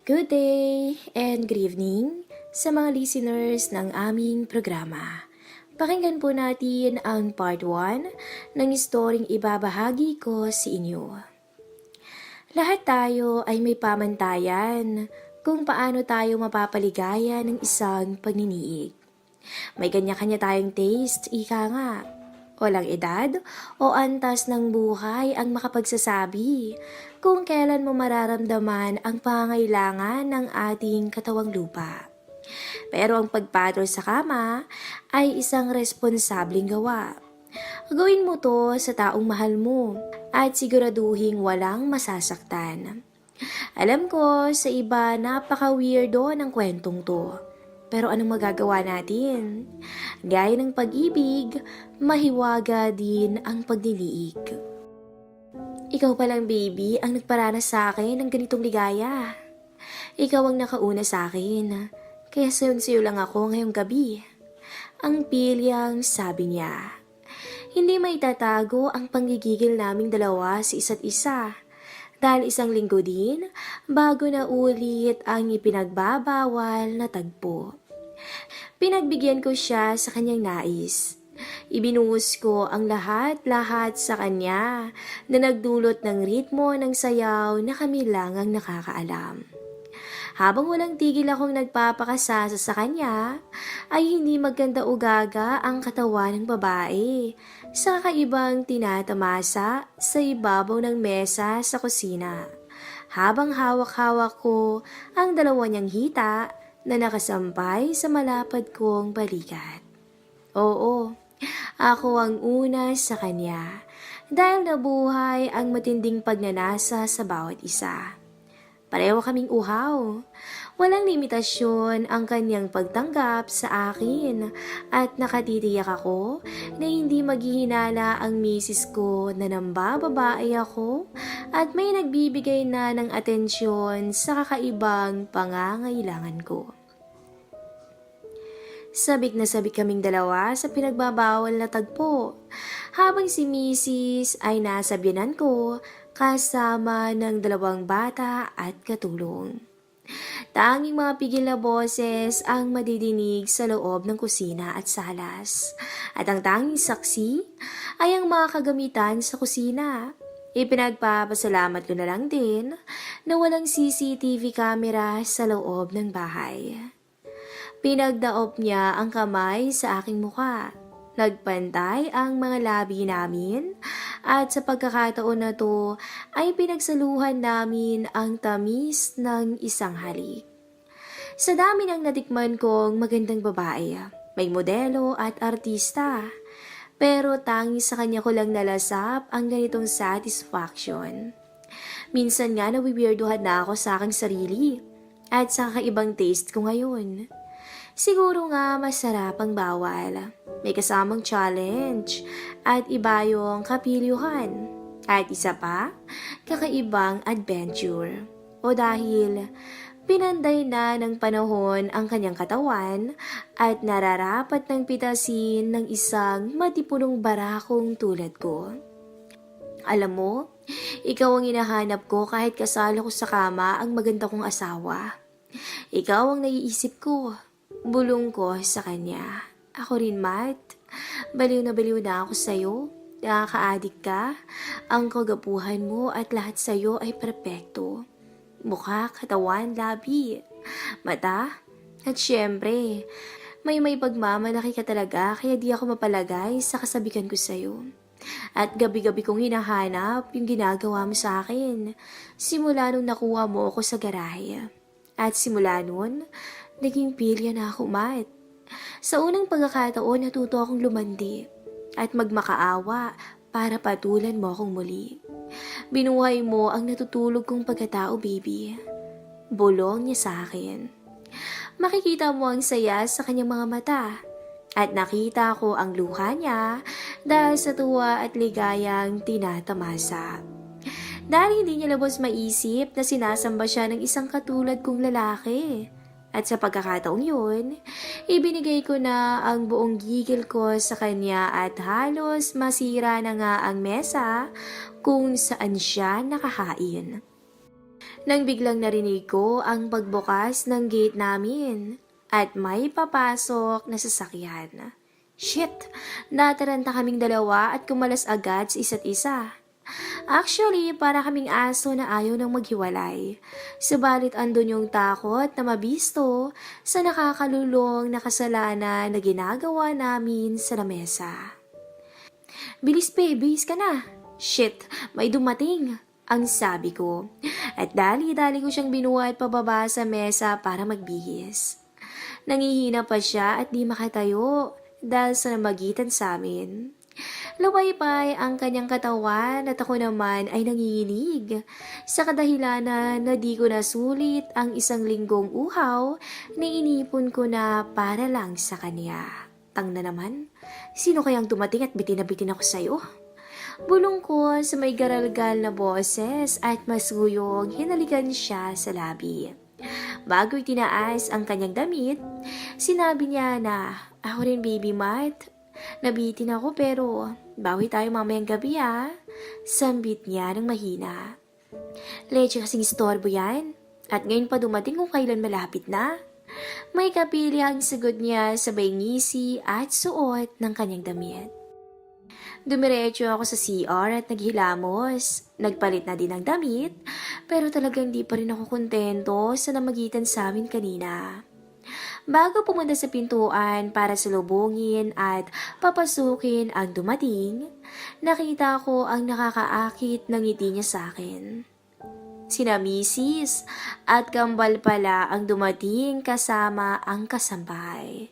Good day and good evening sa mga listeners ng aming programa. Pakinggan po natin ang part 1 ng istoryeng ibabahagi ko sa inyo. Lahat tayo ay may pamantayan kung paano tayo mapapaligaya ng isang pagniniig. May kanya-kanya tayong taste, ika nga. Walang edad o antas ng buhay ang makapagsasabi kung kailan mo mararamdaman ang pangailangan ng ating katawang lupa. Pero ang pagpatol sa kama ay isang responsableng gawa. Gawin mo to sa taong mahal mo at siguraduhing walang masasaktan. Alam ko sa iba napaka-weirdo ng kwentong to. Pero anong magagawa natin? Gaya ng pag-ibig, mahiwaga din ang pagdiliig. Ikaw palang baby ang nagparanas sa akin ng ganitong ligaya. Ikaw ang nakauna sa akin, kaya sayo lang ako ngayong gabi. Ang pilyang sabi niya. Hindi maitatago ang panggigigil naming dalawa sa isa't isa. Dahil isang linggo din, bago na ulit ang ipinagbabawal na tagpo. Pinagbigyan ko siya sa kanyang nais. Ibinuhos ko ang lahat-lahat sa kanya na nagdulot ng ritmo ng sayaw na kami lang ang nakakaalam. Habang walang tigil akong nagpapakasasa sa kanya, ay hindi maganda ugaga ang katawan ng babae sa kakaibang tinatamasa sa ibabaw ng mesa sa kusina. Habang hawak-hawak ko ang dalawa niyang hita na nakasampay sa malapad kong balikat. Oo, ako ang una sa kanya dahil nabuhay ang matinding pagnanasa sa bawat isa. Pareho kaming uhaw. Walang limitasyon ang kanyang pagtanggap sa akin at nakatitiyak ako na hindi maghihinala ang misis ko na nambababae ako at may nagbibigay na ng atensyon sa kakaibang pangangailangan ko. Sabik na sabik kaming dalawa sa pinagbabawal na tagpo habang si misis ay nasa biyanan ko kasama ng 2 bata at katulong. Tanging mga pigil na boses ang madidinig sa loob ng kusina at salas. At ang tanging saksi ay ang mga kagamitan sa kusina. Ipinagpapasalamat ko na lang din na walang CCTV camera sa loob ng bahay. Pinagdaop niya ang kamay sa aking muka. Nagpantay ang mga labi namin at sa pagkakataon na to ay pinagsaluhan namin ang tamis ng isang halik. Sa dami ng natikman kong magandang babae, may modelo at artista, pero tangi sa kanya ko lang nalasap ang ganitong satisfaction. Minsan nga nawiwirduhan na ako sa aking sarili at sa kakaibang taste ko ngayon. Siguro nga masarap ang bawal. May kasamang challenge at iba yung kapilyuhan. At isa pa, kakaibang adventure. O dahil pinanday na ng panahon ang kanyang katawan at nararapat ng pitasin ng isang matipunong barakong tulad ko. Alam mo, ikaw ang hinahanap ko kahit kasalo ko sa kama ang maganda kong asawa. Ikaw ang naiisip ko. Bulong ko sa kanya. Ako rin, Matt. Baliw na ako sa'yo. Nakaka-addict ka. Ang kagapuhan mo at lahat sa'yo ay perpekto. Mukha, katawan, labi, mata. At syempre, may pagmamalaki ka talaga kaya di ako mapalagay sa kasabikan ko sa'yo. At gabi-gabi kong hinahanap yung ginagawa mo sa akin. Simula nung nakuha mo ako sa garahe. At simula nun, naging pilya na ako, Matt. Sa unang pagkakataon, natuto akong lumandi at magmakaawa para patulan mo akong muli. Binuhay mo ang natutulog kong pagkatao, baby. Bulong niya sa akin. Makikita mo ang saya sa kanyang mga mata at nakita ko ang luha niya dahil sa tuwa at ligayang tinatamasa. Dahil hindi niya labos maisip na sinasamba siya ng isang katulad kong lalaki. At sa pagkakataong yun, ibinigay ko na ang buong gigil ko sa kanya at halos masira na nga ang mesa kung saan siya nakahain. Nang biglang narinig ko ang pagbukas ng gate namin at may papasok na sasakyan. Shit! Nataranta kaming dalawa at kumalas agad sa isa't isa. Actually, para kaming aso na ayaw nang maghiwalay. Subalit andun yung takot na mabisto sa nakakalulong na kasalanan na ginagawa namin sa lamesa. Bilis bihis ka na. Shit, may dumating. Ang sabi ko. At dali-dali ko siyang binuhat pababa sa mesa para magbihis. Nangihina pa siya at di makatayo dahil sa namagitan sa amin. Lumaypay ang kanyang katawan at ako naman ay nanginginig sa kadahilanan na di ko nasulit ang isang linggong uhaw na inipon ko na para lang sa kanya. Tang na naman, sino kayang dumating at bitin na bitin ako sa'yo? Bulong ko sa may garalgal na boses at masuyong hinalikan siya sa labi. Bago itinaas ang kanyang damit, sinabi niya na, ako rin baby Matt. Nabitin ako pero bawi tayo mamayang gabi ha. Sambit niya ng mahina. Leche kasing istorbo yan. At ngayon pa dumating kung kailan malapit na. May kapili ang sagot niya sabay ngisi at suot ng kanyang damit. Dumiretso ako sa CR at naghilamos. Nagpalit na din ng damit, pero talagang di pa rin ako kontento sa namagitan sa amin kanina. Bago pumunta sa pintuan para salubungin at papasukin ang dumating, nakita ko ang nakakaakit ng ngiti niya sa akin. Sina Mrs. at kambal pala ang dumating kasama ang kasambahay.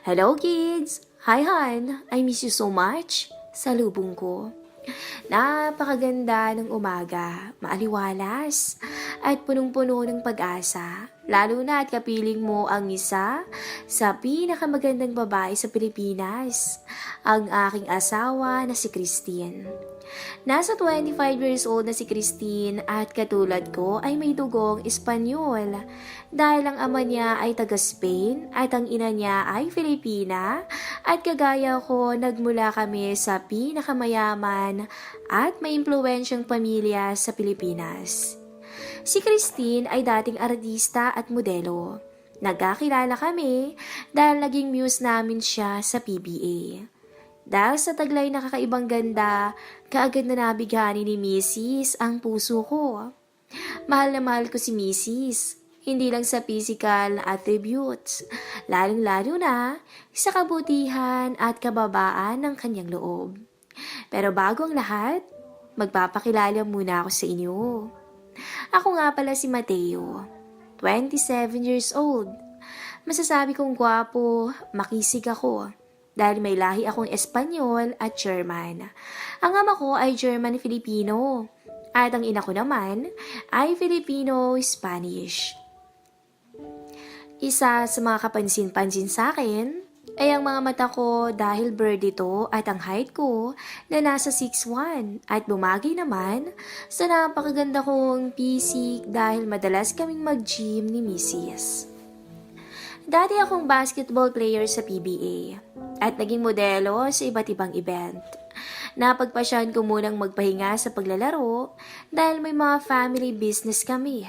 Hello kids! Hi Han! I miss you so much! Salubong ko. Napakaganda ng umaga, maaliwalas, at punong-puno ng pag-asa. Lalo na at kapiling mo ang isa sa pinakamagandang babae sa Pilipinas, ang aking asawa na si Christine. Nasa 25 years old na si Christine at katulad ko ay may dugong Espanyol dahil ang ama niya ay taga Spain at ang ina niya ay Filipina at kagaya ko nagmula kami sa pinakamayaman at may impluwensyang pamilya sa Pilipinas. Si Christine ay dating artista at modelo. Nagkakilala kami dahil naging muse namin siya sa PBA. Dahil sa taglay na kakaibang ganda, kaagad na nabighani ni Mrs. ang puso ko. Mahal na mahal ko si Mrs. Hindi lang sa physical na attributes, lalong-lalo na sa kabutihan at kababaan ng kanyang loob. Pero bago ang lahat, magpapakilala muna ako sa inyo. Ako nga pala si Mateo, 27 years old. Masasabi kong gwapo, makisig ako. Dahil may lahi akong Espanyol at German. Ang ama ko ay German-Filipino at ang ina ko naman ay Filipino-Spanish. Isa sa mga kapansin-pansin sa akin ay ang mga mata ko dahil bird ito at ang height ko na nasa 6'1" at bumagay naman sa napakaganda kong pisik dahil madalas kaming mag-gym ni Mrs. Dati akong basketball player sa PBA at naging modelo sa iba't ibang event. Napagpasyahan ko munang magpahinga sa paglalaro dahil may mga family business kami.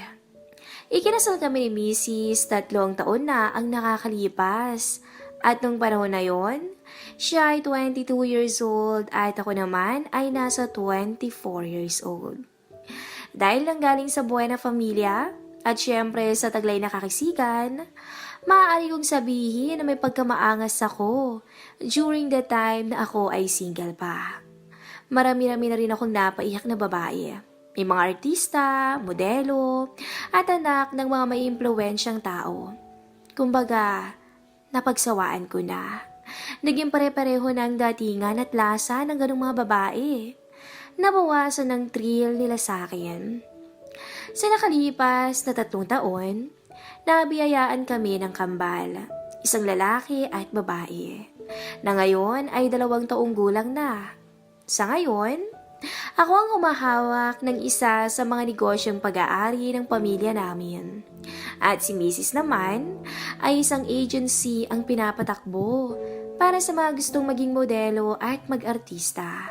Ikinasal kami ni Mrs. 3 taon na ang nakakalipas at nung panahon na yon, siya ay 22 years old at ako naman ay nasa 24 years old. Dahil lang galing sa buhay na pamilya at syempre sa taglay na kakisigan, maaari kong sabihin na may pagkamaangas ako during the time na ako ay single pa. Marami-rami na rin akong napaiyak na babae. May mga artista, modelo, at anak ng mga may impluwensyang tao. Kumbaga, napagsawaan ko na. Naging pare-pareho na ang datingan at lasa ng ganung mga babae. Nabawasan ng thrill nila sa akin. Sa nakalipas na 3 taon, nabiyayaan kami ng kambal, isang lalaki at babae, na ngayon ay 2 taong gulang na. Sa ngayon, ako ang humahawak ng isa sa mga negosyong pag-aari ng pamilya namin. At si Mrs. naman ay isang agency ang pinapatakbo para sa mga gustong maging modelo at mag-artista.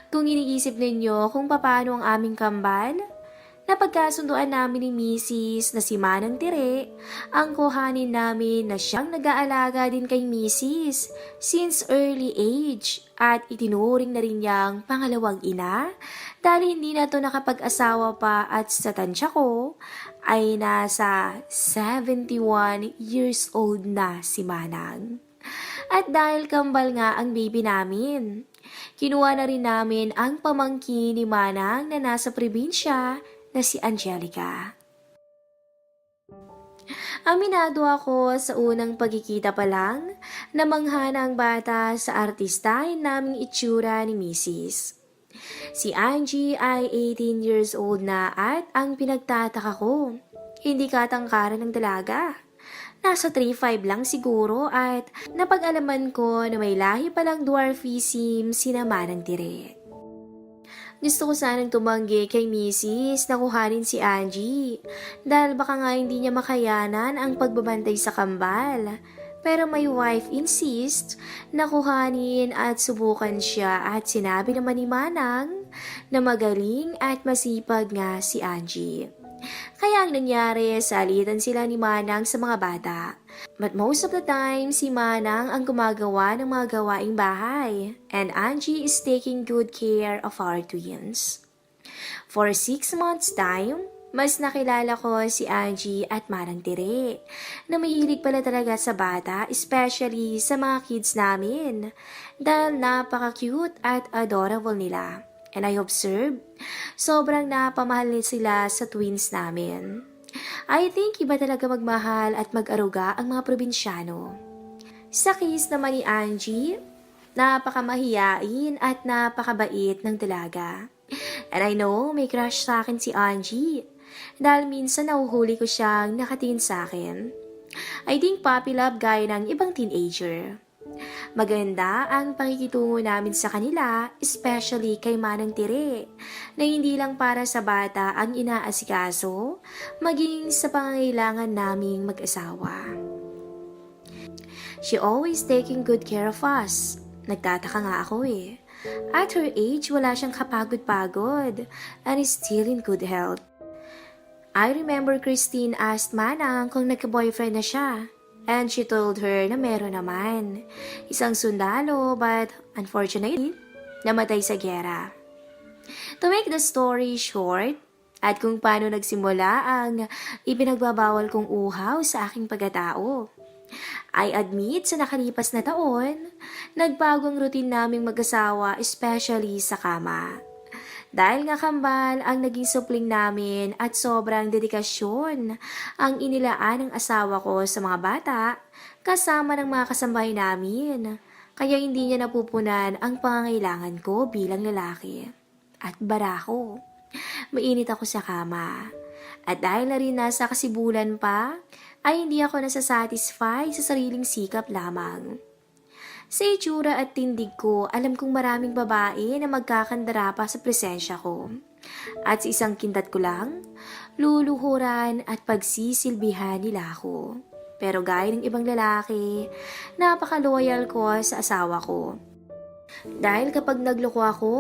Kung iniisip ninyo kung paano ang aming kambal, Napagkasunduan namin ni Mrs. na si Manang Tire ang kuhanin namin na siyang nag-aalaga din kay Mrs. since early age at itinuring na rin niyang pangalawang ina dahil hindi na to nakapag-asawa pa at sa tansya ko ay nasa 71 years old na si Manang. At dahil kambal nga ang baby namin, kinuha na rin namin ang pamangkin ni Manang na nasa probinsya na si Angelica. Aminado ako sa unang pagkikita pa lang na manghana ang bata sa artistahin naming itsura ni Mrs. Si Angie ay 18 years old na at ang pinagtataka ko, hindi katangkaran ng dalaga. Nasa 3'5 lang siguro at napag-alaman ko na may lahi palang dwarfism si naman ng Tire. Gusto ko sanang tumanggi kay Mrs. na kuhanin si Angie dahil baka nga hindi niya makayanan ang pagbabantay sa kambal. Pero my wife insists na kuhanin at subukan siya at sinabi naman ni Manang na magaling at masipag nga si Angie. Kaya ang nangyari, salitan sila ni Manang sa mga bata. But most of the time, si Manang ang gumagawa ng mga gawaing bahay. And Angie is taking good care of our twins. For 6 months time, mas nakilala ko si Angie at Manang Tire na mahilig pala talaga sa bata, especially sa mga kids namin. Dahil napaka-cute at adorable nila. And I observed, sobrang napamahal sila sa twins namin. I think iba talaga magmahal at mag-aruga ang mga probinsyano. Sa case naman ni Angie, napakamahiyain at napakabait ng dalaga. And I know may crush sa akin si Angie dahil minsan nahuhuli ko siyang nakatingin sa akin. I think puppy love gaya ng ibang teenager. Maganda ang pakikitungo namin sa kanila, especially kay Manang Tire, na hindi lang para sa bata ang inaasikaso, maging sa pangangailangan naming mag-asawa. She always taking good care of us. Nagtataka nga ako eh. At her age, wala siyang kapagod-pagod and is still in good health. I remember Christine asked Manang kung nagka-boyfriend na siya. And she told her na meron naman. Isang sundalo but unfortunately, namatay sa giyera. To make the story short, at kung paano nagsimula ang ipinagbabawal kong uhaw sa aking pagkatao. I admit sa nakalipas na taon, nagbago ang routine naming mag-asawa especially sa kama. Dahil nga kambal ang naging supling namin at sobrang dedikasyon ang inilaan ng asawa ko sa mga bata kasama ng mga kasambahay namin. Kaya hindi niya napupunan ang pangangailangan ko bilang lalaki. At barako, mainit ako sa kama. At dahil na rin nasa kasibulan pa, ay hindi ako nasasatisfy sa sariling sikap lamang. Sa itsura at tindig ko, alam kong maraming babae na magkakandara pa sa presensya ko. At sa isang kindat ko lang, luluhuran at pagsisilbihan nila ako. Pero gaya ng ibang lalaki, napaka-loyal ko sa asawa ko. Dahil kapag nagloko ako,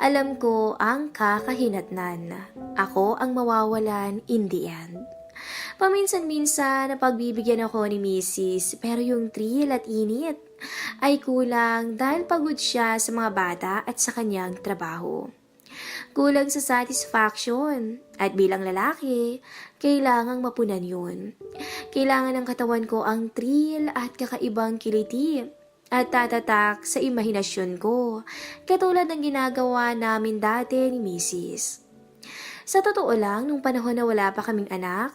alam ko ang kakahinatnan. Ako ang mawawalan in the end. Paminsan-minsan napagbibigyan ako ni Mrs. pero yung thrill at init ay kulang dahil pagod siya sa mga bata at sa kanyang trabaho. Kulang sa satisfaction at bilang lalaki, kailangang mapunan yun. Kailangan ng katawan ko ang thrill at kakaibang kiliti at tatatak sa imahinasyon ko katulad ng ginagawa namin dati ni Mrs. Sa totoo lang, nung panahon na wala pa kaming anak,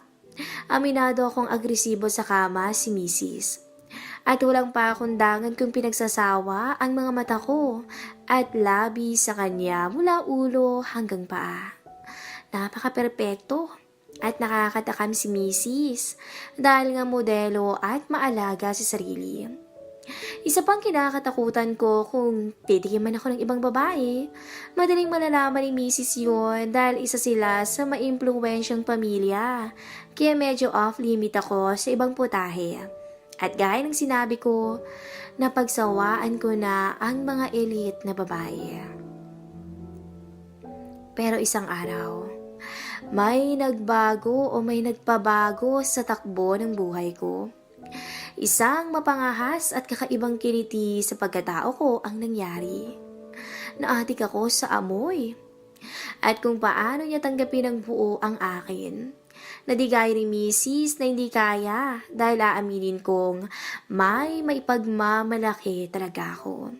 aminado akong agresibo sa kama si Mrs. At walang pakundangan kung pinagsasawa ang mga mata ko at labi sa kanya mula ulo hanggang paa. Napaka-perpekto at nakakatakam si Mrs. dahil nga modelo at maalaga sa sarili. Isa pang kinakatakutan ko kung titikiman ako ng ibang babae, madaling malalaman ni Mrs. yun dahil isa sila sa maimpluwensyang pamilya, kaya medyo off-limit ako sa ibang putahe. At gaya ng sinabi ko, napagsawaan ko na ang mga elite na babae. Pero isang araw, May nagbago o may nagpabago sa takbo ng buhay ko. Isang mapangahas at kakaibang kiliti sa pagkatao ko ang nangyari. Naatik ako sa amoy. At kung paano niya tanggapin ng buo ang akin. Nadigay ni Mrs. na hindi kaya dahil aaminin kong may maipagmamalaki talaga ako.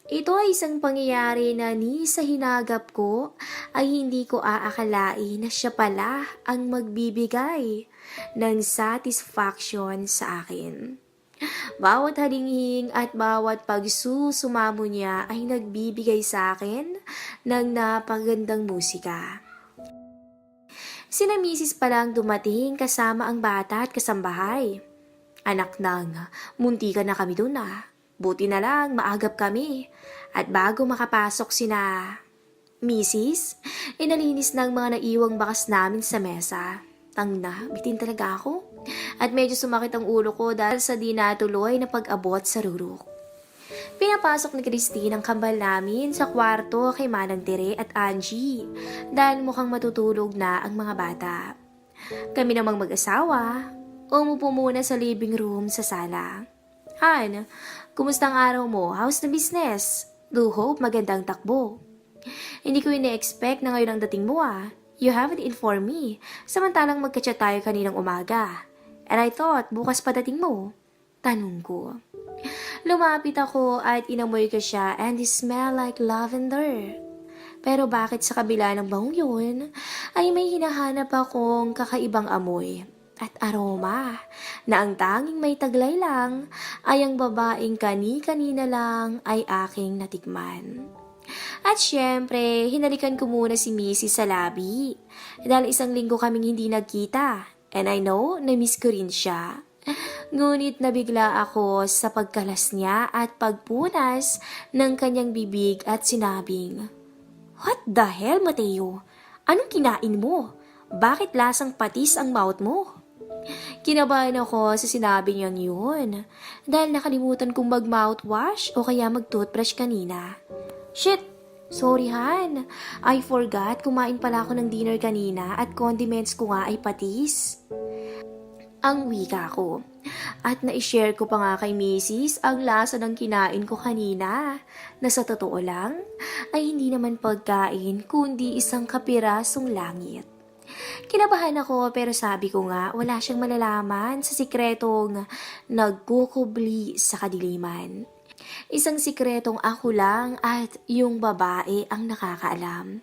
Ito ay isang pangyayari na ni sa hinagap ko ay hindi ko aakalain na siya pala ang magbibigay ng satisfaction sa akin. Bawat halinghing at bawat pagsusumamo niya ay nagbibigay sa akin ng napagandang musika. Sina Mrs. palang dumating kasama ang bata at kasambahay. Anak ng, muntikan na kami doon ah. Buti na lang maagap kami. At bago makapasok sina Mrs., inalinis ng mga naiwang bakas namin sa mesa. Tangna, bitin talaga ako. At medyo sumakit ang ulo ko dahil sa di natuloy na pag-abot sa rurok. Pinapasok ni Christine ang kambal namin sa kwarto kay Manang Tere at Angie dahil mukhang matutulog na ang mga bata. Kami namang mag-asawa, umupo muna sa living room sa sala. Han, kumusta ang araw mo? How's the business? Do hope magandang takbo. Hindi ko ina-expect na ngayon ang dating mo ah. You haven't informed me. Samantalang magka-chat tayo kaninang umaga. And I thought bukas pa dating mo. Tanong ko. Lumapit ako at inamoy ko siya and it smell like lavender. Pero bakit sa kabila ng bangong yun ay may hinahanap akong kakaibang amoy at aroma na ang tanging may taglay lang ay ang babaeng kani-kanina lang ay aking natikman. At syempre, hinalikan ko muna si Mrs. sa labi dahil isang linggo kaming hindi nagkita and I know na-miss ko rin siya. Ngunit nabigla ako sa pagkalas niya at pagpunas ng kanyang bibig at sinabing, "What the hell, Mateo? Anong kinain mo? Bakit lasang patis ang mouth mo?" Kinabahan ako sa sinabi niyang yun dahil nakalimutan kong mag-mouthwash o kaya mag-toothbrush kanina. Shit! Sorry Han, I forgot kumain pala ako ng dinner kanina at condiments ko nga ay patis. Ang wika ko. At na-share ko pa nga kay Mrs. ang lasa ng kinain ko kanina na sa totoo lang ay hindi naman pagkain kundi isang kapirasong langit. Kinabahan ako pero sabi ko nga wala siyang malalaman sa sikretong nagkukubli sa kadiliman. Isang sikretong ako lang at yung babae ang nakakaalam.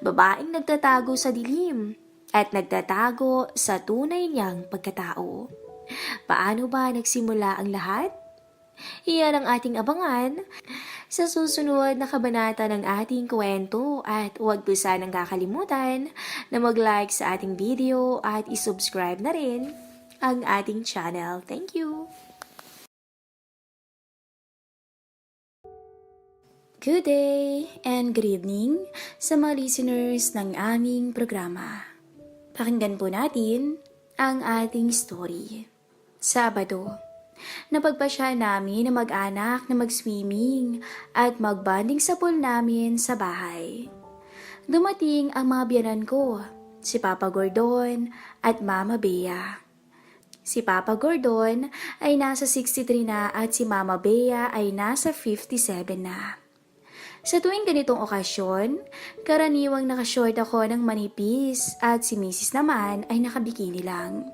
Babaeng nagtatago sa dilim at nagtatago sa tunay niyang pagkatao. Paano ba nagsimula ang lahat? Iyan ang ating abangan sa susunod na kabanata ng ating kwento at huwag po sanang kakalimutan na mag-like sa ating video at isubscribe na rin ang ating channel. Thank you! Good day and good evening sa mga listeners ng aming programa. Pakinggan po natin ang ating story. Sabado, napagpasya namin na mag-anak na mag-swimming at mag-bonding sa pool namin sa bahay. Dumating ang mga biyanan ko, si Papa Gordon at Mama Bea. Si Papa Gordon ay nasa 63 na at si Mama Bea ay nasa 57 na. Sa tuwing ganitong okasyon, karaniwang nakashort ako ng manipis at si Mrs. naman ay nakabikini lang.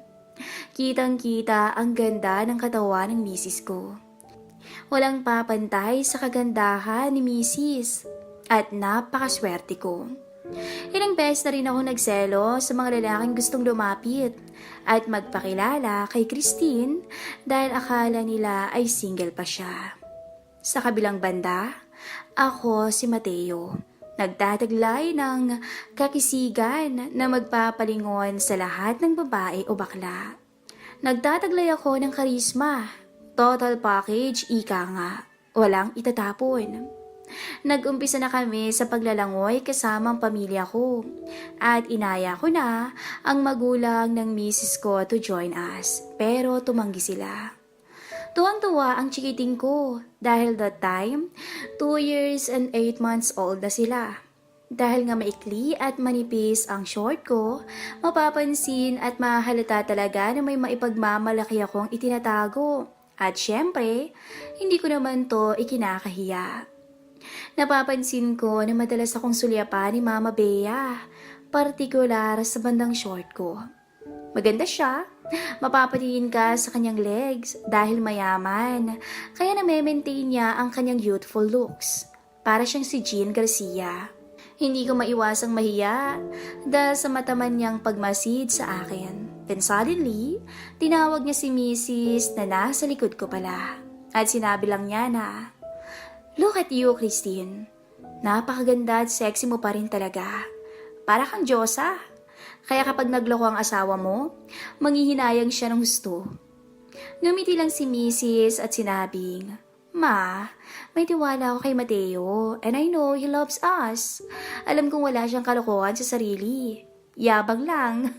Kitang-kita ang ganda ng katawan ng Mrs. ko. Walang papantay sa kagandahan ni Mrs. at napakaswerte ko. Ilang beses na rin ako nagselo sa mga lalaking gustong lumapit at magpakilala kay Christine dahil akala nila ay single pa siya. Sa kabilang banda, ako si Mateo, nagtataglay ng kakisigan na magpapalingon sa lahat ng babae o bakla. Nagtataglay ako ng karisma, total package, ika nga, walang itatapon. Nag-umpisa na kami sa paglalangoy kasama ang pamilya ko at inaya ko na ang magulang ng misis ko to join us, pero tumanggi sila. Tuwang-tuwa ang chikiting ko dahil that time, 2 years and 8 months old na sila. Dahil nga maikli at manipis ang short ko, mapapansin at mahalata talaga na may maipagmamalaki akong itinatago. At syempre, hindi ko naman to ikinakahiya. Napapansin ko na madalas akong sulyapan ni Mama Bea, partikular sa bandang short ko. Maganda siya, mapapatingin ka sa kanyang legs dahil mayaman, kaya na-maintain niya ang kanyang youthful looks. Para siyang si Jean Garcia. Hindi ko maiwasang mahiya dahil sa mataman niyang pagmasid sa akin. Then suddenly, tinawag niya si Mrs. na nasa likod ko pala. At sinabi lang niya na, "Look at you, Christine. Napakaganda at sexy mo pa rin talaga. Para kang Diyosa. Kaya kapag nagloko ang asawa mo, manghihinayang siya ng gusto." Ngumiti lang si Mrs. at sinabing, "Ma, may tiwala ako kay Mateo and I know he loves us. Alam kong wala siyang kalokohan sa sarili. Yabang lang."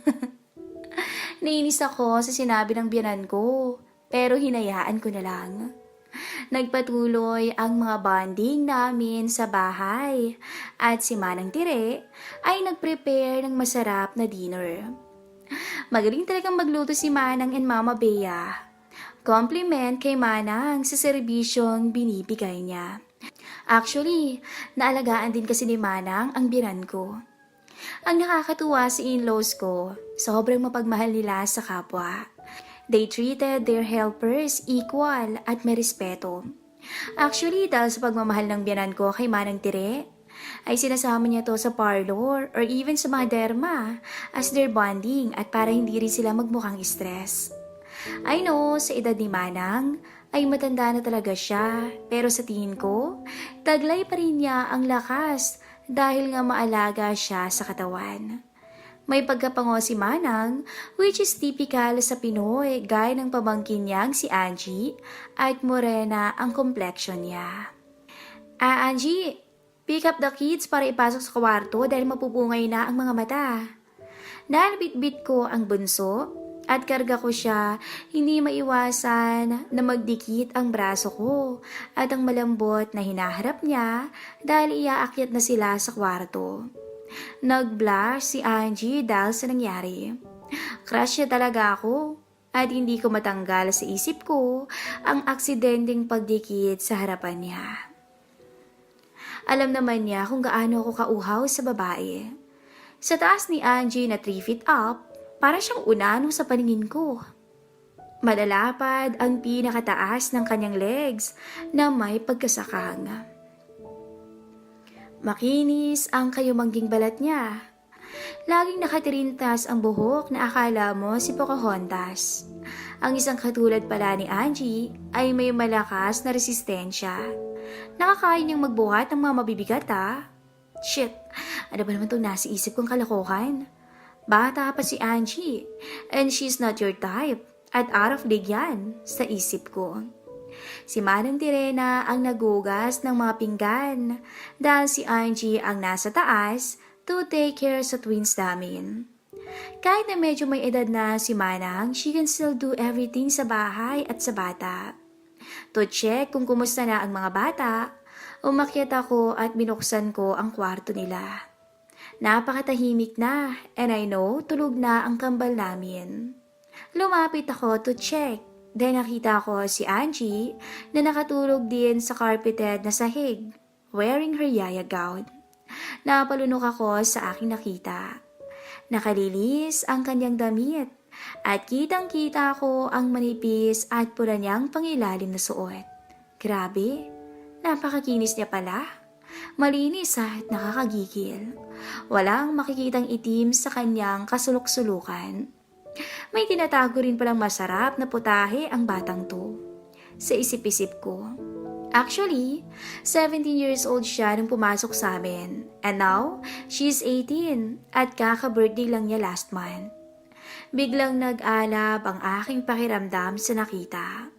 Nainis ako sa sinabi ng biyanan ko, pero hinayaan ko na lang. Nagpatuloy ang mga bonding namin sa bahay at si Manang Tire ay nag-prepare ng masarap na dinner. Magaling talagang magluto si Manang and Mama Bea. Compliment kay Manang sa serbisyong binibigay niya. Actually, naalagaan din kasi ni Manang ang biyanan ko. Ang nakakatuwa sa in-laws ko, sobrang mapagmahal nila sa kapwa. They treated their helpers equal at may respeto. Actually, dahil sa pagmamahal ng biyanan ko kay Manang Tire, ay sinasama niya to sa parlor or even sa mga derma as their bonding at para hindi rin sila magmukhang stress. I know, sa edad ni Manang, ay matanda na talaga siya, pero sa tingin ko, taglay pa rin niya ang lakas dahil nga maalaga siya sa katawan. May pagkapango si Manang, which is typical sa Pinoy, gaya ng pamangkin niyang si Angie, at morena ang complexion niya. Angie, pick up the kids para ipasok sa kwarto dahil mapupungay na ang mga mata." Nalbit-bit ko ang bunso at karga ko siya, hindi maiwasan na magdikit ang braso ko at ang malambot na hinaharap niya dahil iaakyat na sila sa kwarto. Nag-blush si Angie dahil sa nangyari. Crush niya talaga ako at hindi ko matanggal sa isip ko ang aksidenteng pagdikit sa harapan niya. Alam naman niya kung gaano ako kauhaw sa babae. Sa taas ni Angie na 3 feet up, para siyang unano sa paningin ko. Malalapad ang pinakataas ng kanyang legs na may pagkasakang. Makinis ang kayumangging balat niya. Laging nakatirintas ang buhok na akala mo si Pocahontas. Ang isang katulad pala ni Angie ay may malakas na resistensya. Nakakaya niyang magbuhat ng mga mabibigat Shit, ano ba naman itong nasa isip kong kalokohan? Bata pa si Angie, and she's not your type, at out of league yan, sa isip ko. Si Manang Tirena ang nagugas ng mga pinggan, dahil si Angie ang nasa taas to take care sa twins namin. Kahit na medyo may edad na si Manang, she can still do everything sa bahay at sa bata. To check kung kumusta na ang mga bata, umakyat ako at binuksan ko ang kwarto nila. Napakatahimik na, and I know tulog na ang kambal namin. Lumapit ako to check, then nakita ko si Angie na nakatulog din sa carpeted na sahig, wearing her yaya gown. Napalunok ako sa aking nakita. Nakalilis ang kanyang damit, at kitang-kita ko ang manipis at pula niyang pangilalim na suot. Grabe, napakakinis niya pala. Malinis at nakakagigil. Walang makikitang itim sa kanyang kasulok-sulukan. May tinatago rin palang masarap na putahe ang batang to. Sa isip-isip ko. Actually, 17 years old siya nung pumasok sa amin. And now, she's 18 at kaka-birthday lang niya last month. Biglang nag-alab ang aking pakiramdam sa nakita.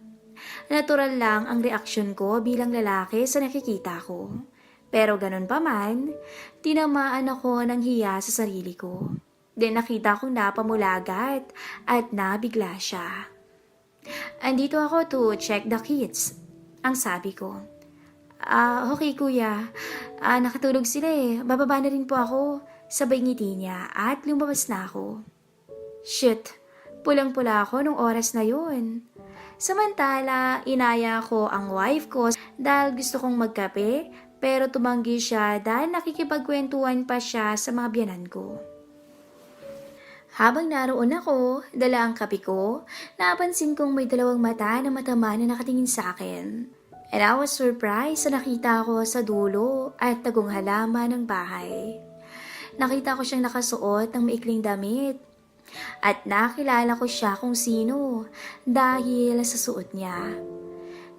Natural lang ang reaksyon ko bilang lalaki sa nakikita ko. Pero ganun pa man, tinamaan ako ng hiya sa sarili ko. Then nakita kong napamulagat at nabigla siya. "Andito ako to check the kids," ang sabi ko. Okay kuya. Nakatulog sila eh. Bababa na rin po ako. Sabay ngiti niya at lumabas na ako. Shit, pulang-pula ako nung oras na yun. Samantala, inaya ko ang wife ko dahil gusto kong magkape pero tumanggi siya dahil nakikipagkwentuhan pa siya sa mga biyanan ko. Habang naroon ako, dala ang kape ko, napansin kong may dalawang mata na matama na nakatingin sa akin. And I was surprised sa nakita ko sa dulo at tagong halaman ng bahay. Nakita ko siyang nakasuot ng maikling damit. At nakilala ko siya kung sino dahil sa suot niya.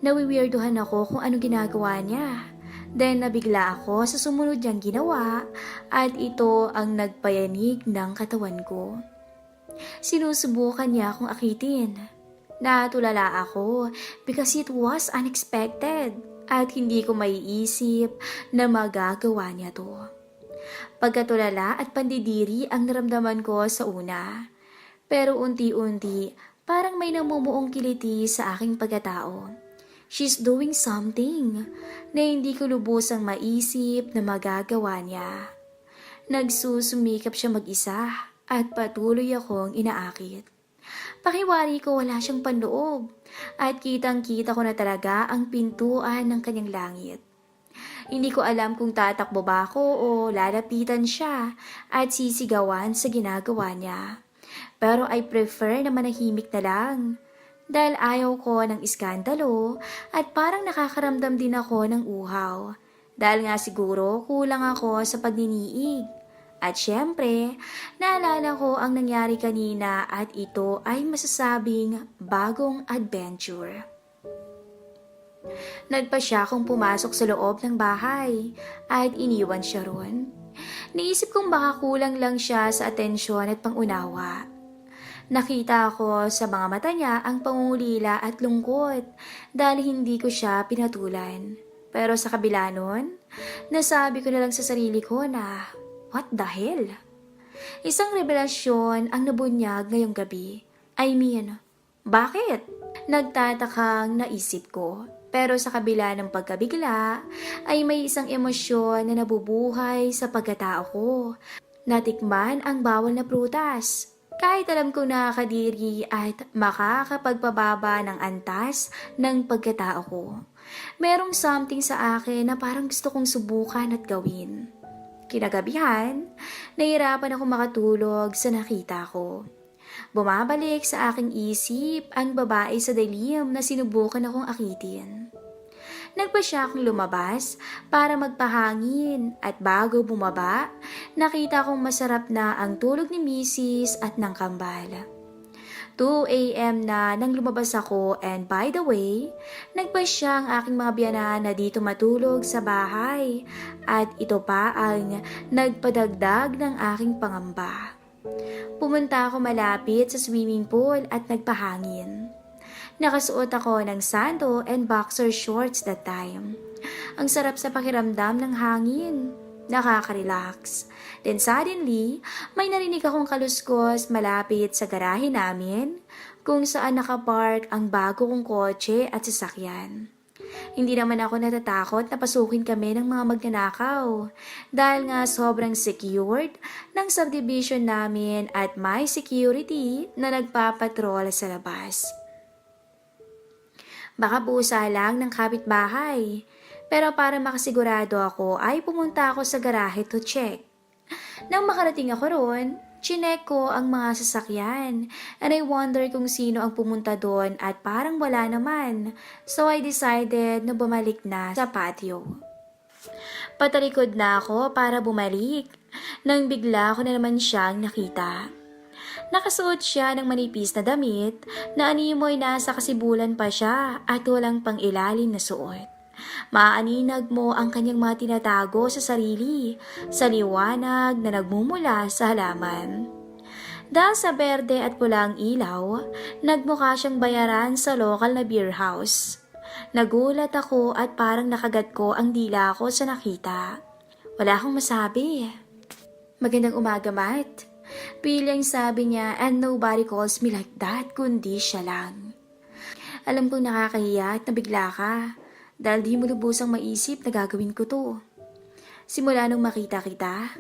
Nawiwirduhan ako kung ano ginagawa niya. Then nabigla ako sa sumunod niyang ginawa at ito ang nagpayanig ng katawan ko. Sinusubukan niya akong akitin. Natulala ako because it was unexpected at hindi ko maiisip na magagawa niya to. Pagkatulala at pandidiri ang naramdaman ko sa una. Pero unti-unti, parang may namumuong kiliti sa aking pagkatao. She's doing something na hindi ko lubusang maisip na magagawa niya. Nagsusumikap siya mag-isa at patuloy akong inaakit. Pakiwari ko wala siyang panloob at kitang-kita ko na talaga ang pintuan ng kanyang langit. Hindi ko alam kung tatakbo ba ako o lalapitan siya at sisigawan sa ginagawa niya. Pero I prefer na manahimik na lang. Dahil ayaw ko ng iskandalo at parang nakakaramdam din ako ng uhaw. Dahil nga siguro kulang ako sa pagniniig. At syempre, naalala ko ang nangyari kanina at ito ay masasabing bagong adventure. Nagpa siya kung pumasok sa loob ng bahay at iniwan siya ron. Naisip kong baka kulang lang siya sa atensyon at pangunawa. Nakita ko sa mga mata niya ang pangungulila at lungkot dahil hindi ko siya pinatulan. Pero sa kabila nun, nasabi ko na lang sa sarili ko na, what the hell? Isang revelasyon ang nabunyag ngayong gabi. I mean, bakit? Nagtatakang naisip ko. Pero sa kabila ng pagkabigla, ay may isang emosyon na nabubuhay sa pagkatao ko. Natikman ang bawal na prutas. Kahit alam ko nakakadiri at makakapagpababa ng antas ng pagkatao ko. Merong something sa akin na parang gusto kong subukan at gawin. Kinagabihan, nahirapan ako makatulog sa nakita ko. Bumabalik sa aking isip ang babae sa dilim na sinubukan akong akitin. Nagpa siya akong lumabas para magpahangin at bago bumaba, nakita kong masarap na ang tulog ni Mrs. at ng kambal. 2 a.m. na nang lumabas ako and by the way, nagpa siya ang aking mga biyanan na dito matulog sa bahay at ito pa ang nagpadagdag ng aking pangamba. Pumunta ako malapit sa swimming pool at nagpahangin. Nakasuot ako ng sando and boxer shorts that time. Ang sarap sa pakiramdam ng hangin. Nakaka-relax. Then suddenly, may narinig akong kaluskos malapit sa garahe namin kung saan nakapark ang bago kong kotse at sasakyan. Hindi naman ako natatakot na pasukin kami ng mga magnanakaw dahil nga sobrang secured ng subdivision namin at may security na nagpapatrol sa labas. Baka busa lang ng kapitbahay, pero para makasigurado ako ay pumunta ako sa garahe to check. Nang makarating ako roon, chinek ko ang mga sasakyan and I wonder kung sino ang pumunta doon at parang wala naman. So I decided na bumalik na sa patio. Patalikod na ako para bumalik nang bigla ko na naman siyang nakita. Nakasuot siya ng manipis na damit na animoy nasa kasibulan pa siya at walang pang ilalim na suot. Maaninag mo ang kanyang mga tinatago sa sarili, sa liwanag na nagmumula sa halaman. Dahil sa berde at pulang ilaw, nagmukha siyang bayaran sa lokal na beer house. Nagulat ako at parang nakagat ko ang dila ko sa nakita. Wala akong masabi. Magandang umaga, Matt. Piling sabi niya and nobody calls me like that kundi siya lang. Alam kong nakakahiya at nabigla ka. dahil di mo lubusang maisip na gagawin ko to. Simula nung makita kita,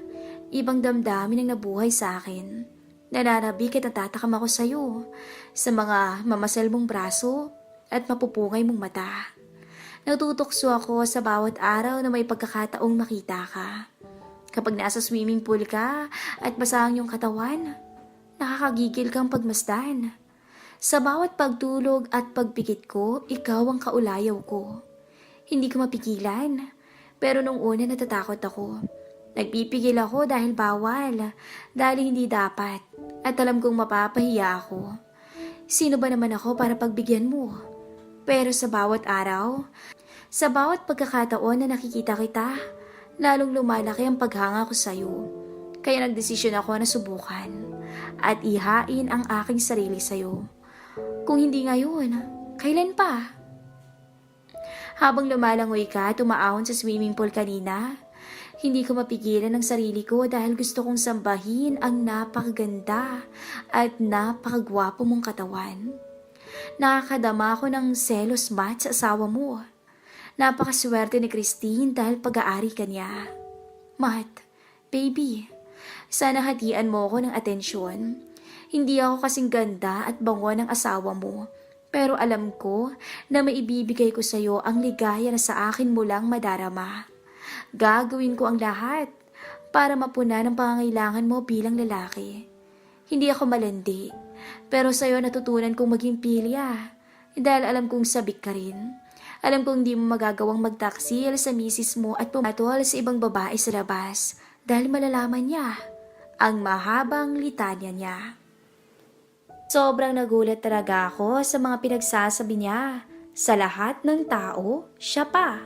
ibang damdamin ang nabuhay sa akin. Nananabik at natatakam ako sa'yo, sa mga mamasal mong braso at mapupungay mong mata. Natutokso ako sa bawat araw na may pagkakataong makita ka. Kapag nasa swimming pool ka at basa ang iyong katawan, nakakagigil kang pagmasdan. Sa bawat pagtulog at pagpikit ko, ikaw ang kaulayaw ko. Hindi ko mapigilan, pero nung una natatakot ako. Nagpipigil ako dahil bawal, dahil hindi dapat, at alam kong mapapahiya ako. Sino ba naman ako para pagbigyan mo? Pero sa bawat araw, sa bawat pagkakataon na nakikita kita, lalong lumalaki ang paghanga ko sa'yo. Kaya nagdesisyon ako na subukan at ihain ang aking sarili sa'yo. Kung hindi ngayon, kailan pa? Habang lumalangoy ka, tumaahon sa swimming pool kanina, hindi ko mapigilan ang sarili ko dahil gusto kong sambahin ang napakaganda at napakagwapo mong katawan. Nakakadama ako ng selos mat sa asawa mo. Napakaswerte ni Christine dahil pag-aari ka niya. Matt, baby, sana hatian mo ako ng atensyon. Hindi ako kasing ganda at bango ng asawa mo, pero alam ko na maibibigay ko sa iyo ang ligaya na sa akin mo lang madarama. Gagawin ko ang lahat para mapunan ang pangangailangan mo bilang lalaki. Hindi ako malandi, pero sa iyo natutunan kong maging pilya dahil alam kong sabik ka rin. Alam kong di mo magagawang magtaksil sa misis mo at pumatol sa ibang babae sa labas dahil malalaman niya ang mahabang litanya niya. Sobrang nagulat talaga ako sa mga pinagsasabi niya. Sa lahat ng tao, siya pa.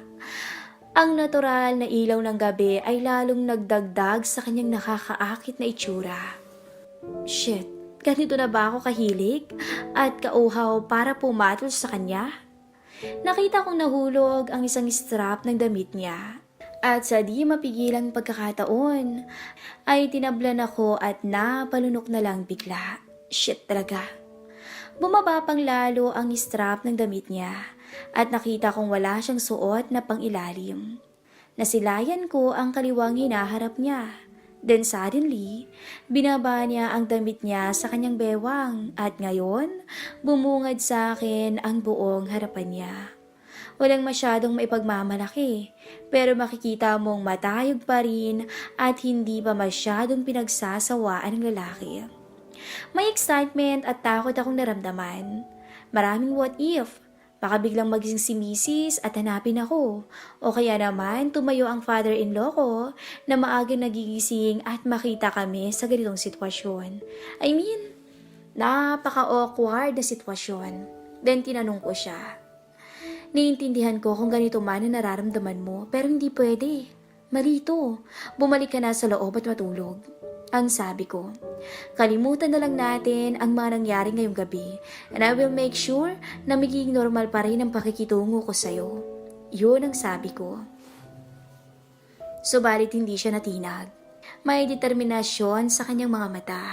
Ang natural na ilaw ng gabi ay lalong nagdagdag sa kanyang nakakaakit na itsura. Shit, ganito na ba ako kahilig at kauhaw para pumatol sa kanya? Nakita kong nahulog ang isang strap ng damit niya. At sa di mapigilang pagkakataon, ay tinablan ako at napalunok na lang bigla. Shit talaga. Bumaba pang lalo ang strap ng damit niya at nakita kong wala siyang suot na pangilalim. Nasilayan ko ang kaliwang hinaharap niya. Then suddenly, binaba niya ang damit niya sa kanyang bewang at ngayon, bumungad sa akin ang buong harapan niya. Walang masyadong maipagmamalaki, pero makikita mong matayog pa rin at hindi pa masyadong pinagsasawaan ng lalaki. May excitement at takot akong naramdaman. Maraming what if. Baka biglang magising si misis at hanapin ako. O kaya naman tumayo ang father-in-law ko na maagang nagigising at makita kami sa ganitong sitwasyon. I mean, napaka-awkward na sitwasyon. Then tinanong ko siya. Naiintindihan ko kung ganito man ang nararamdaman mo pero hindi pwede. Malito, bumalik ka na sa loob at matulog. Ang sabi ko, kalimutan na lang natin ang mga nangyari ngayong gabi and I will make sure na magiging normal pa rin ang pakikitungo ko sa'yo. Yun ang sabi ko. Subalit hindi siya natinag. May determinasyon sa kanyang mga mata.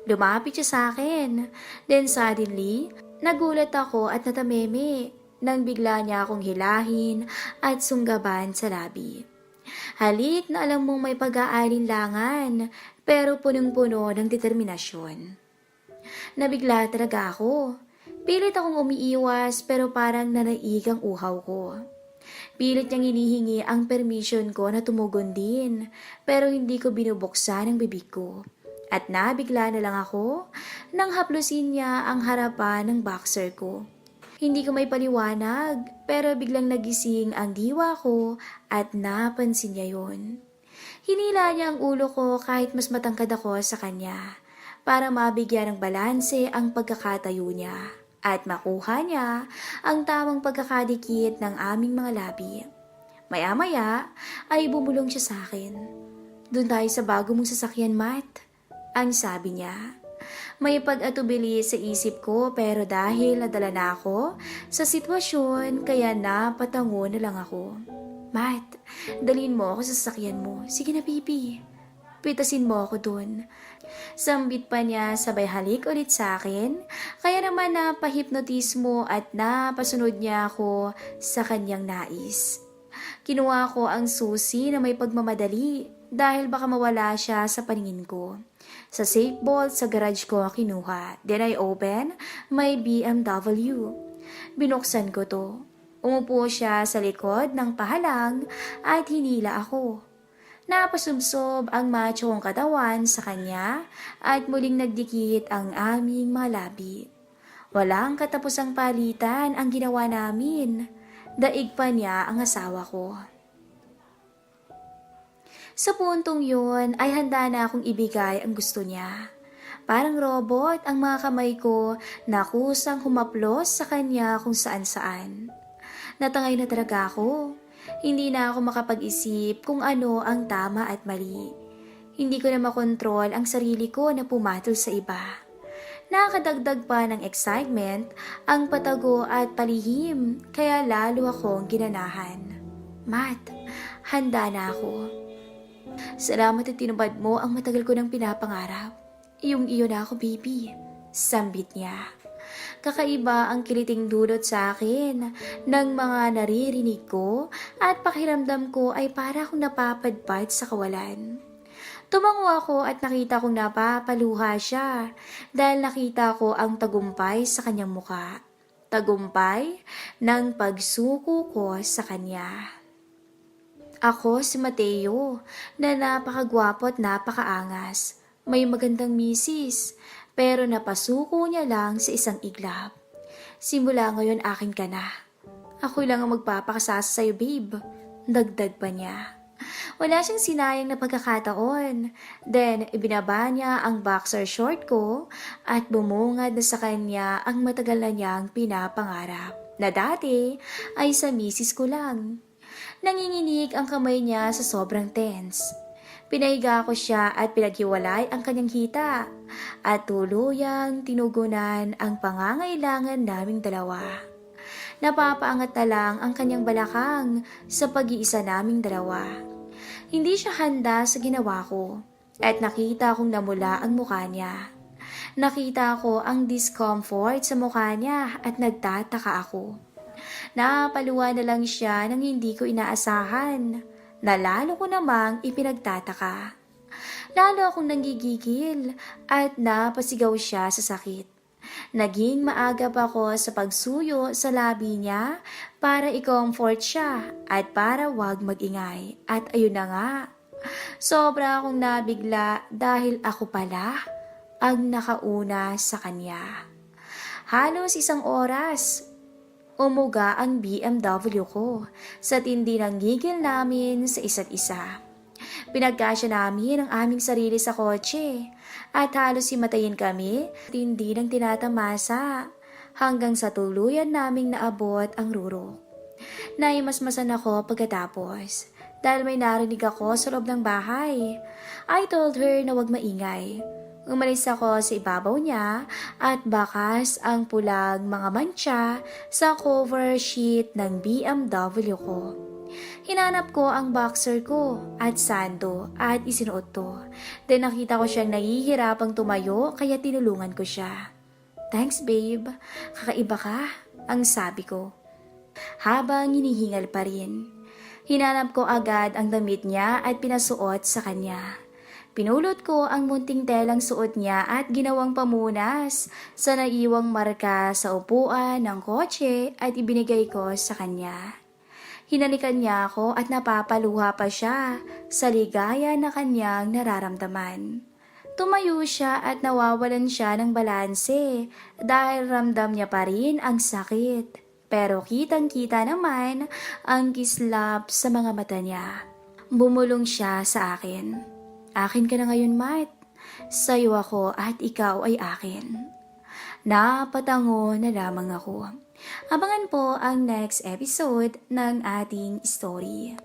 Lumapit siya sa akin. Then suddenly, nagulat ako at natameme nang bigla niya akong hilahin at sunggaban sa labi. Halik na alam mong may pag-aalinlangan pero punong-puno ng determinasyon. Nabigla talaga ako. Pilit akong umiiwas pero parang nanaiig ang uhaw ko. Pilit niyang hinihingi ang permission ko na tumugon din pero hindi ko binubuksan ang bibig ko. At nabigla na lang ako nang haplusin niya ang harapan ng boxer ko. Hindi ko may paliwanag, pero biglang nagising ang diwa ko at napansin niya yun. Hinila niya ang ulo ko kahit mas matangkad ako sa kanya para mabigyan ng balanse ang pagkakatayo niya at makuha niya ang tamang pagkakadikit ng aming mga labi. Maya-maya ay bumulong siya sa akin. Doon tayo sa bago mong sasakyan, Matt. Ang sabi niya. May pag-atubili sa isip ko pero dahil nadala na ako sa sitwasyon kaya napatango na lang ako. Matt, dalhin mo ako sa sasakyan mo. Sige na, baby. pitasin mo ako dun. Sambit pa niya sabay halik ulit sa akin, kaya naman napahipnotismo at napasunod niya ako sa kanyang nais. Kinuha ko ang susi na may pagmamadali dahil baka mawala siya sa paningin ko. Sa safe vault sa garage ko kinuha. Then I open my BMW. Binuksan ko to. Umupo siya sa likod ng pahalang at hinila ako. Napasubsob ang machong katawan sa kanya at muling nagdikit ang aming mga labi. Walang katapusang palitan ang ginawa namin. Daig pa niya ang asawa ko. Sa puntong yun ay handa na akong ibigay ang gusto niya. Parang robot ang mga kamay ko na kusang humaplos sa kanya kung saan-saan. Natangay na talaga ako. Hindi na ako makapag-isip kung ano ang tama at mali. Hindi ko na makontrol ang sarili ko na pumatol sa iba. Nakakadagdag pa ng excitement ang patago at palihim, kaya lalo akong ginanahan. Matt, handa na ako. Salamat at tinupad mo ang matagal ko nang pinapangarap. Iyong iyo na ako, baby. Sambit niya. Kakaiba ang kiliting dulot sa akin ng mga naririnig ko at pakiramdam ko ay para akong napapadpad sa kawalan. Tumango ako at nakita kong napapaluha siya dahil nakita ko ang tagumpay sa kanyang muka. Tagumpay ng pagsuko ko sa kanya. Ako si Mateo na napakagwapo at napakaangas. May magandang misis. Pero napasuko niya lang sa isang iglap. Simula ngayon akin ka na. Ako lang ang magpapakasasa sa'yo, babe. Dagdag pa niya. Wala siyang sinayang na pagkakataon. Then, ibinaba niya ang boxer short ko at bumungad na sa kanya ang matagal na niyang pinapangarap. Na dati ay sa misis ko lang. Nanginginig ang kamay niya sa sobrang tense. Pinahiga ko siya at pinaghiwalay ang kanyang hita at tuluyang tinugunan ang pangangailangan naming dalawa. Napapaangat na lang ang kanyang balakang sa pag-iisa naming dalawa. Hindi siya handa sa ginawa ko at nakita kong namula ang mukha niya. Nakita ko ang discomfort sa mukha niya at nagtataka ako. Napaluwa na lang siya nang hindi ko inaasahan. Na lalo ko namang ipinagtataka. Lalo akong nanggigigil at napasigaw siya sa sakit. Naging maagap ako sa pagsuyo sa labi niya para i-comfort siya at para wag magingay. At ayun na nga, sobra akong nabigla dahil ako pala ang nakauna sa kanya. Halos 1 oras. Umuga ang BMW ko sa tindi ng gigil namin sa isa't isa. Pinagkasya namin ang aming sarili sa kotse at halos himatayin kami, tindi ng tinatamasa hanggang sa tuluyan naming naabot ang rurok. Naimasmasan ako pagkatapos dahil may narinig ako sa loob ng bahay. I told her na wag maingay. Umalis ako sa ibabaw niya at bakas ang pulang mga mantsa sa cover sheet ng BMW ko. Hinanap ko ang boxer ko at sando at isinuot to. Then nakita ko siyang nahihirapang tumayo kaya tinulungan ko siya. Thanks babe, kakaiba ka, ang sabi ko. Habang hinihingal pa rin. Hinanap ko agad ang damit niya at pinasuot sa kanya. Pinulot ko ang munting telang suot niya at ginawang pamunas sa naiwang marka sa upuan ng kotse at ibinigay ko sa kanya. Hinalikan niya ako at napapaluha pa siya sa ligaya na kanyang nararamdaman. Tumayo siya at nawawalan siya ng balanse dahil ramdam niya pa rin ang sakit. Pero kitang-kita naman ang kislap sa mga mata niya. Bumulong siya sa akin. Akin ka na ngayon, Matt. Sa'yo ako at ikaw ay akin. Napatango na lamang ako. Abangan po ang next episode ng ating story.